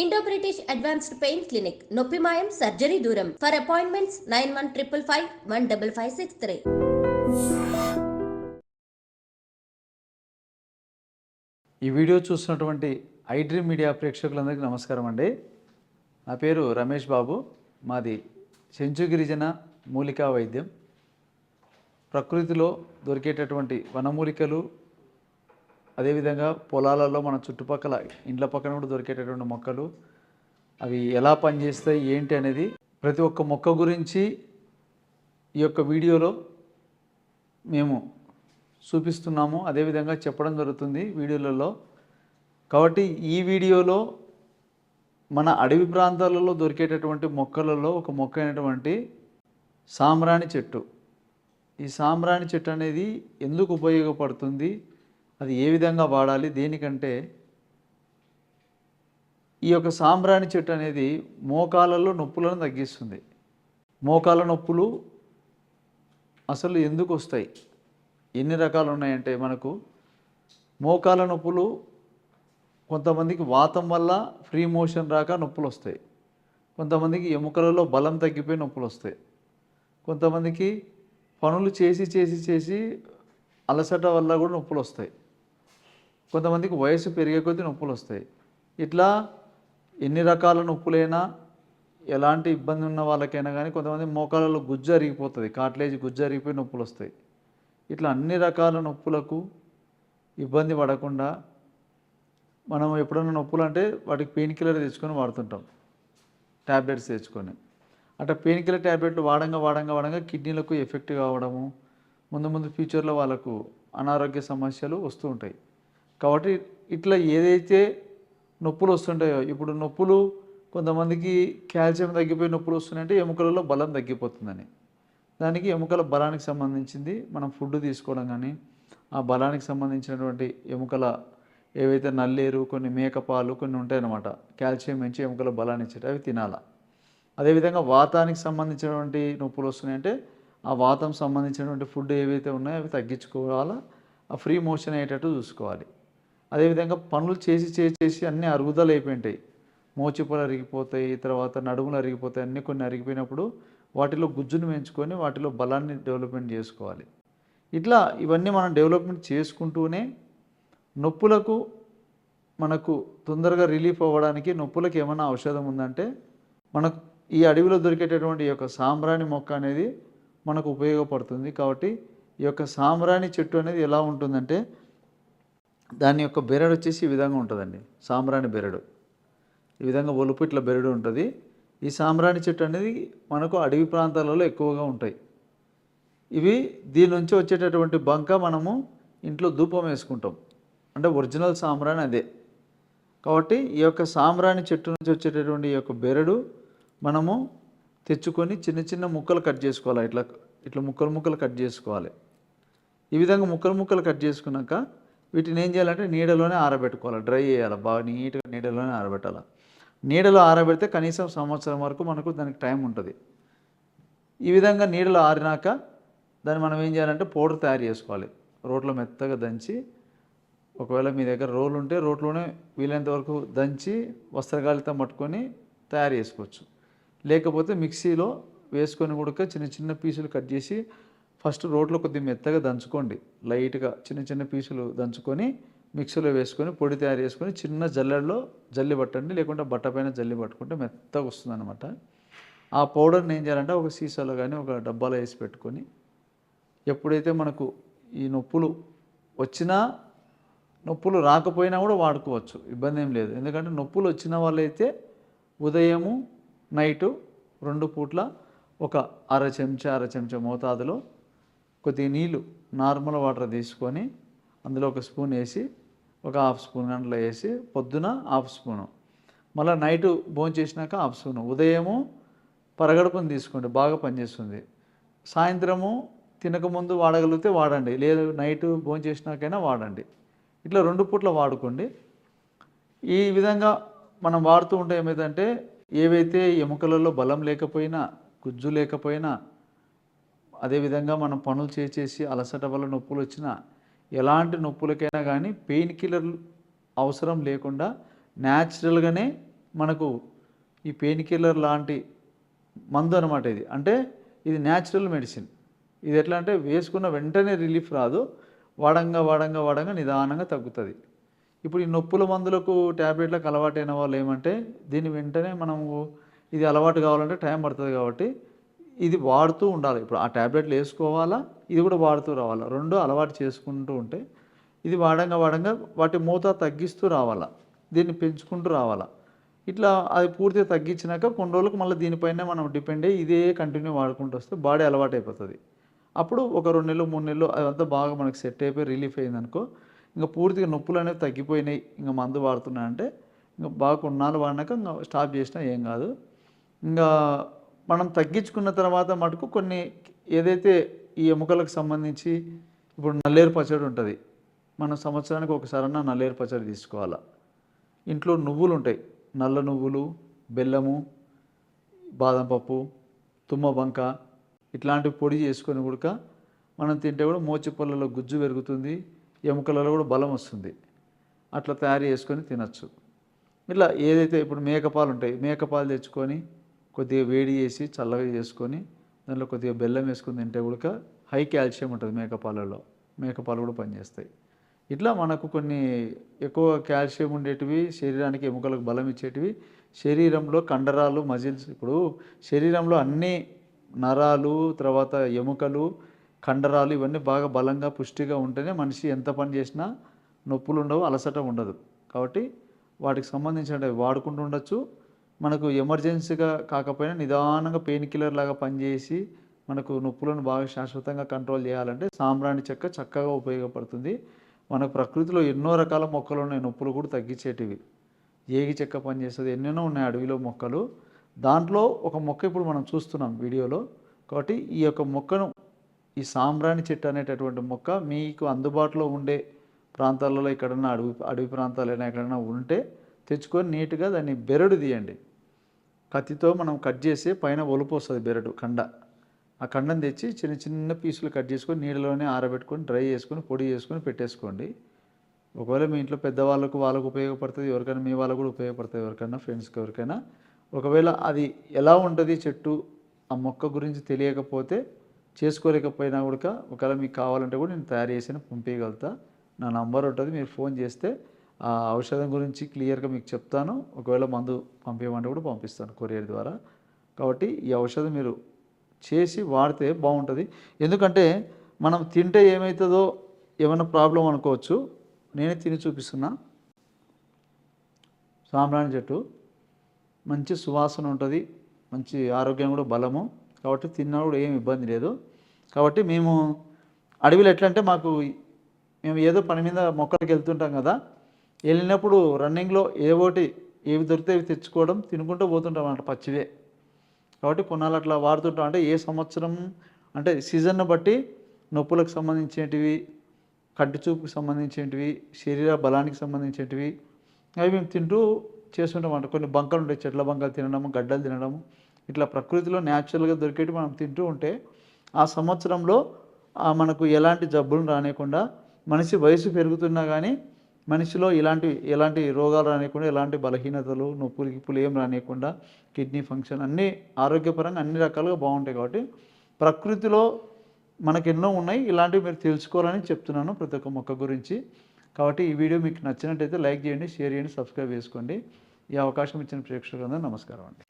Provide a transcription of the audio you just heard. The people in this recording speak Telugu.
Indo British advanced pain clinic నొప్పి మాయం సర్జరీ దూరం ఫర్ అపాయింట్మెంట్స్ 9155515563. ఈ వీడియో చూస్తున్నటువంటి ఐడ్రీమ్ మీడియా ప్రేక్షకులందరికీ నమస్కారం అండి. నా పేరు రమేష్ బాబు. మాది చెంచు గిరిజన మూలికా వైద్యం. ప్రకృతిలో దొరికేటటువంటి వనమూలికలు, అదేవిధంగా పొలాలలో మన చుట్టుపక్కల ఇండ్ల పక్కన కూడా దొరికేటటువంటి మొక్కలు, అవి ఎలా పనిచేస్తాయి ఏంటి అనేది ప్రతి ఒక్క మొక్క గురించి ఈ యొక్క వీడియోలో మేము చూపిస్తున్నాము, అదేవిధంగా చెప్పడం జరుగుతుంది వీడియోలలో. కాబట్టి ఈ వీడియోలో మన అడవి ప్రాంతాలలో దొరికేటటువంటి మొక్కలలో ఒక మొక్క అయినటువంటి సాంబ్రాణి చెట్టు. ఈ సాంబ్రాణి చెట్టు అనేది ఎందుకు ఉపయోగపడుతుంది, అది ఏ విధంగా వాడాలి, దేనికంటే ఈ యొక్క సాంబ్రాణి చెట్టు అనేది మోకాళ్ళలో నొప్పులను తగ్గిస్తుంది. మోకాళ్ళ నొప్పులు అసలు ఎందుకు వస్తాయి, ఎన్ని రకాలు ఉన్నాయంటే మనకు మోకాళ్ళ నొప్పులు కొంతమందికి వాతం వల్ల ఫ్రీ మోషన్ రాక నొప్పులు వస్తాయి, కొంతమందికి ఎముకలలో బలం తగ్గిపోయి నొప్పులు వస్తాయి, కొంతమందికి పనులు చేసి చేసి చేసి అలసట వల్ల కూడా నొప్పులు వస్తాయి, కొంతమందికి వయసు పెరిగే కొద్దీ నొప్పులు వస్తాయి. ఇట్లా ఎన్ని రకాల నొప్పులైనా, ఎలాంటి ఇబ్బంది ఉన్న వాళ్ళకైనా కానీ కొంతమంది మోకాళ్ళలో గుజ్జు అరిగిపోతుంది, కాట్లేజ్ గుజ్జు అరిగిపోయి నొప్పులు వస్తాయి. ఇట్లా అన్ని రకాల నొప్పులకు ఇబ్బంది పడకుండా మనం ఎప్పుడైనా నొప్పులు అంటే వాటికి పెయిన్ కిల్లర్ తెచ్చుకొని వాడుతుంటాం, ట్యాబ్లెట్స్ తెచ్చుకొని. అంటే పెయిన్ కిల్లర్ ట్యాబ్లెట్లు వాడంగా కిడ్నీలకు ఎఫెక్ట్ కావడము, ముందు ఫ్యూచర్లో వాళ్ళకు అనారోగ్య సమస్యలు వస్తూ ఉంటాయి. కాబట్టి ఇట్లా ఏదైతే నొప్పులు వస్తుంటాయో, ఇప్పుడు నొప్పులు కొంతమందికి కాల్షియం తగ్గిపోయి నొప్పులు వస్తున్నాయంటే ఎముకలలో బలం తగ్గిపోతుందని. దానికి ఎముకల బలానికి సంబంధించింది మనం ఫుడ్ తీసుకోవడం కానీ, ఆ బలానికి సంబంధించినటువంటి ఎముకల ఏవైతే నల్లేరు, కొన్ని మేకపాలు కొన్ని ఉంటాయన్నమాట, కాల్షియం పెంచి ఎముకల బలాన్ని ఇచ్చేటి, అవి తినాలా. అదేవిధంగా వాతానికి సంబంధించినటువంటి నొప్పులు వస్తున్నాయంటే ఆ వాతం సంబంధించినటువంటి ఫుడ్ ఏవైతే ఉన్నాయో అవి తగ్గించుకోవాలా, ఆ ఫ్రీ మోషన్ అయ్యేటట్టు చూసుకోవాలి. అదేవిధంగా పనులు చేసి అన్నీ అరుగుదల అయిపోయింటాయి, మోచిపలు అరిగిపోతాయి, తర్వాత నడుములు అరిగిపోతాయి, అన్నీ కొన్ని అరిగిపోయినప్పుడు వాటిలో గుజ్జును పెంచుకొని వాటిలో బలాన్ని డెవలప్మెంట్ చేసుకోవాలి. ఇట్లా ఇవన్నీ మనం డెవలప్మెంట్ చేసుకుంటూనే నొప్పులకు మనకు తొందరగా రిలీఫ్ అవ్వడానికి నొప్పులకు ఏమైనా ఔషధం ఉందంటే మనకు ఈ అడవిలో దొరికేటటువంటి ఈ యొక్క సాంబ్రాణి మొక్క అనేది మనకు ఉపయోగపడుతుంది. కాబట్టి ఈ యొక్క సాంబ్రాణి చెట్టు అనేది ఎలా ఉంటుందంటే దాని యొక్క బెరడు వచ్చేసి ఈ విధంగా ఉంటుందండి. సాంబ్రాణి బెరడు ఈ విధంగా ఒలుపు ఇట్లా బెరడు ఉంటుంది. ఈ సాంబ్రాణి చెట్టు అనేది మనకు అడవి ప్రాంతాలలో ఎక్కువగా ఉంటాయి. ఇవి దీని నుంచి వచ్చేటటువంటి బంక మనము ఇంట్లో ధూపం వేసుకుంటాం, అంటే ఒరిజినల్ సాంబ్రాణి అదే. కాబట్టి ఈ యొక్క సాంబ్రాణి చెట్టు నుంచి వచ్చేటటువంటి ఈ యొక్క బెరడు మనము తెచ్చుకొని చిన్న చిన్న ముక్కలు కట్ చేసుకోవాలి. ఇట్లా ముక్కలు కట్ చేసుకోవాలి. ఈ విధంగా ముక్కలు కట్ చేసుకున్నాక వీటిని ఏం చేయాలంటే నీడలోనే ఆరబెట్టుకోవాలి, డ్రై చేయాలి, బాగా నీట్గా నీడలోనే ఆరబెట్టాలి. నీడలో ఆరబెడితే కనీసం సంవత్సరం వరకు మనకు దానికి టైం ఉంటుంది. ఈ విధంగా నీడలో ఆరినాక దాన్ని మనం ఏం చేయాలంటే పౌడర్ తయారు చేసుకోవాలి. రోట్లో మెత్తగా దంచి, ఒకవేళ మీ దగ్గర రోలు ఉంటే రోట్లోనే వీలైనంత వరకు దంచి వస్త్రగాలితో పట్టుకొని తయారు చేసుకోవచ్చు. లేకపోతే మిక్సీలో వేసుకొని కూడా చిన్న చిన్న పీసులు కట్ చేసి ఫస్ట్ రోట్లో కొద్దిగా మెత్తగా దంచుకోండి, లైట్గా చిన్న పీసులు దంచుకొని మిక్సీలో వేసుకొని పొడి తయారు చేసుకొని చిన్న జల్లెడలో జల్లి పట్టండి, లేకుంటే బట్ట పైన జల్లి పట్టుకుంటే మెత్తగా వస్తుంది అనమాట. ఆ పౌడర్ని ఏం చేయాలంటే ఒక సీసాలో కానీ ఒక డబ్బాలో వేసి పెట్టుకొని ఎప్పుడైతే మనకు ఈ నొప్పులు వచ్చినా నొప్పులు రాకపోయినా కూడా వాడుకోవచ్చు, ఇబ్బంది ఏం లేదు. ఎందుకంటే నొప్పులు వచ్చిన వాళ్ళైతే ఉదయము నైటు 2 పూట్ల ఒక అర చెంచా మోతాదులో కొద్దిగా నీళ్ళు నార్మల్ వాటర్ తీసుకొని అందులో ఒక స్పూన్ వేసి ఒక హాఫ్ స్పూన్ గంటలో వేసి పొద్దున హాఫ్ స్పూను, మళ్ళీ నైటు భోంచేసినాక హాఫ్ స్పూను. ఉదయము పరగడుపుని తీసుకోండి, బాగా పనిచేస్తుంది. సాయంత్రము తినకముందు వాడగలిగితే వాడండి, లేదు నైటు భోంచేసినాకైనా వాడండి. ఇట్లా 2 పూట్ల వాడుకోండి. ఈ విధంగా మనం వాడుతూ ఉంటే ఏమైందంటే ఏవైతే ఎముకలలో బలం లేకపోయినా, గుజ్జు లేకపోయినా, అదేవిధంగా మనం పనులు చేసి అలసట వల్ల నొప్పులు వచ్చినా, ఎలాంటి నొప్పులకైనా కానీ పెయిన్ కిల్లర్ అవసరం లేకుండా న్యాచురల్గానే మనకు ఈ పెయిన్ కిల్లర్ లాంటి మందు అనమాట ఇది. అంటే ఇది న్యాచురల్ మెడిసిన్. ఇది ఎట్లా అంటే వేసుకున్న వెంటనే రిలీఫ్ రాదు, వాడంగా నిదానంగా తగ్గుతుంది. ఇప్పుడు ఈ నొప్పుల మందులకు ట్యాబ్లెట్లకు అలవాటైన వాళ్ళు ఏమంటే దీన్ని వెంటనే మనము ఇది అలవాటు కావాలంటే టైం పడుతుంది కాబట్టి ఇది వాడుతూ ఉండాలి. ఇప్పుడు ఆ ట్యాబ్లెట్లు వేసుకోవాలా, ఇది కూడా వాడుతూ రావాలా, రెండు అలవాటు చేసుకుంటూ ఉంటే ఇది వాడంగా వాటి మోతాదు తగ్గిస్తూ రావాలా, దీన్ని పెంచుకుంటూ రావాలా. ఇట్లా అది పూర్తిగా తగ్గించినాక కొన్ని రోజులకు మళ్ళీ దీనిపైనే మనం డిపెండ్ అయ్యి ఇదే కంటిన్యూ వాడుకుంటూ వస్తే బాడీ అలవాటు అయిపోతుంది. అప్పుడు ఒక 2 నెలలు 3 నెలలు అదంతా బాగా మనకు సెట్ అయిపోయి రిలీఫ్ అయిందనుకో, ఇంకా పూర్తిగా నొప్పులు అనేవి తగ్గిపోయినాయి, ఇంకా మందు వాడుతున్నా అంటే ఇంకా బాగా కొన్నాళ్ళు వాడినాక ఇంకా స్టాప్ చేసినా ఏం కాదు. ఇంకా మనం తగ్గించుకున్న తర్వాత మటుకు కొన్ని ఏదైతే ఈ ఎముకలకు సంబంధించి ఇప్పుడు నల్లేరు పచ్చడి ఉంటుంది, మనం సంవత్సరానికి ఒకసారన్నా నల్లేరు పచ్చడి తీసుకోవాలా. ఇంట్లో నువ్వులు ఉంటాయి, నల్ల నువ్వులు, బెల్లము, బాదం పప్పు, తుమ్మబంక ఇట్లాంటివి పొడి చేసుకొని కూడా మనం తింటే కూడా మోచిపళ్ళలో గుజ్జు పెరుగుతుంది, ఎముకలలో కూడా బలం వస్తుంది. అట్లా తయారు చేసుకొని తినచ్చు. ఇట్లా ఏదైతే ఇప్పుడు మేకపాలు ఉంటాయి, మేకపాలు తెచ్చుకొని కొద్దిగా వేడి చేసి చల్లగా చేసుకొని దాంట్లో కొద్దిగా బెల్లం వేసుకొని తింటే కూడా హై కాల్షియం ఉంటుంది మేకపాలలో, మేకపాలు కూడా పనిచేస్తాయి. ఇట్లా మనకు కొన్ని ఎక్కువ కాల్షియం ఉండేటివి, శరీరానికి ఎముకలకు బలం ఇచ్చేటివి, శరీరంలో కండరాలు, మజిల్స్. ఇప్పుడు శరీరంలో అన్ని నరాలు, తర్వాత ఎముకలు, కండరాలు ఇవన్నీ బాగా బలంగా పుష్టిగా ఉంటేనే మనిషి ఎంత పని చేసినా నొప్పులు ఉండవు, అలసట ఉండదు. కాబట్టి వాటికి సంబంధించినవి వాడుకుంటూ ఉండొచ్చు. మనకు ఎమర్జెన్సీగా కాకపోయినా నిదానంగా పెయిన్ కిల్లర్ లాగా పనిచేసి మనకు నొప్పులను బాగా శాశ్వతంగా కంట్రోల్ చేయాలంటే సాంబ్రాణి చెక్క చక్కగా ఉపయోగపడుతుంది. మనకు ప్రకృతిలో ఎన్నో రకాల మొక్కలు ఉన్నాయి నొప్పులు కూడా తగ్గించేటివి. ఏగి చెక్క పనిచేస్తుంది, ఎన్నెన్నో ఉన్నాయి అడవిలో మొక్కలు. దాంట్లో ఒక మొక్క ఇప్పుడు మనం చూస్తున్నాం వీడియోలో. కాబట్టి ఈ యొక్క మొక్కను, ఈ సాంబ్రాణి చెట్టు అనేటటువంటి మొక్క మీకు అందుబాటులో ఉండే ప్రాంతాలలో ఎక్కడన్నా అడవి ప్రాంతాలైనా ఎక్కడైనా ఉంటే తెచ్చుకొని నీట్గా దాన్ని బెరడు తీయండి. కత్తితో మనం కట్ చేసి పైన ఒలుపు వస్తుంది బెరడు కండ. ఆ కండను తెచ్చి చిన్న చిన్న పీసులు కట్ చేసుకొని నీళ్ళలోనే ఆరబెట్టుకొని డ్రై చేసుకొని పొడి చేసుకొని పెట్టేసుకోండి. ఒకవేళ మీ ఇంట్లో పెద్దవాళ్ళకు వాళ్ళకు ఉపయోగపడుతుంది, ఎవరికైనా మీ వాళ్ళకు కూడా ఉపయోగపడుతుంది, ఎవరికైనా ఫ్రెండ్స్కి ఎవరికైనా. ఒకవేళ అది ఎలా ఉంటుంది చెట్టు ఆ మొక్క గురించి తెలియకపోతే, చేసుకోలేకపోయినా కూడా ఒకవేళ మీకు కావాలంటే కూడా నేను తయారు చేసి పంపించగలుగుతా. నా నంబర్ ఉంటుంది, మీరు ఫోన్ చేస్తే ఆ ఔషధం గురించి క్లియర్గా మీకు చెప్తాను. ఒకవేళ మందు పంపించమంటే కూడా పంపిస్తాను కొరియర్ ద్వారా. కాబట్టి ఈ ఔషధం మీరు చేసి వాడితే బాగుంటుంది. ఎందుకంటే మనం తింటే ఏమవుతుందో ఏమైనా ప్రాబ్లం అనుకోవచ్చు. నేనే తిని చూపిస్తున్నా. సాంబ్రాణి చెట్టు మంచి సువాసన ఉంటుంది, మంచి ఆరోగ్యం కూడా బలము. కాబట్టి తిన్నా కూడా ఏమి ఇబ్బంది లేదు. కాబట్టి మేము అడవిలో ఎట్లా అంటే మేము ఏదో పని మీద మొక్కలకి వెళ్తుంటాం కదా, వెళ్ళినప్పుడు రన్నింగ్లో ఏవి దొరికితే అవి తెచ్చుకోవడం, తినుకుంటూ పోతుంటాం అన్నమాట పచ్చివే. కాబట్టి కొన్నాళ్ళు అట్లా వాడుతుంటాం. అంటే ఏ సంవత్సరం అంటే సీజన్ను బట్టి నొప్పులకు సంబంధించినవి, కంటి చూపుకి సంబంధించినవి, శరీర బలానికి సంబంధించినవి అవి మేము తింటూ చేస్తుంటాం అన్నమాట. కొన్ని బంకలు ఉంటాయి, చెట్ల బంకలు తినడము, గడ్డలు తినడము, ఇట్లా ప్రకృతిలో న్యాచురల్గా దొరికేవి మనం తింటూ ఉంటే ఆ సంవత్సరంలో మనకు ఎలాంటి జబ్బులు రానియకుండా, మనిషి వయసు పెరుగుతున్నా కానీ మనిషిలో ఎలాంటి రోగాలు రానియకుండా, ఎలాంటి బలహీనతలు, నొప్పులు గిప్పులు ఏం రానియకుండా, కిడ్నీ ఫంక్షన్ అన్నీ ఆరోగ్యపరంగా అన్ని రకాలుగా బాగుంటాయి. కాబట్టి ప్రకృతిలో మనకు ఎన్నో ఉన్నాయి, ఇలాంటివి మీరు తెలుసుకోవాలని చెప్తున్నాను ప్రతి ఒక్క మొక్క గురించి. కాబట్టి ఈ వీడియో మీకు నచ్చినట్టయితే లైక్ చేయండి, షేర్ చేయండి, సబ్స్క్రైబ్ చేసుకోండి. ఈ అవకాశం ఇచ్చిన ప్రేక్షకులందరూ నమస్కారం అండి.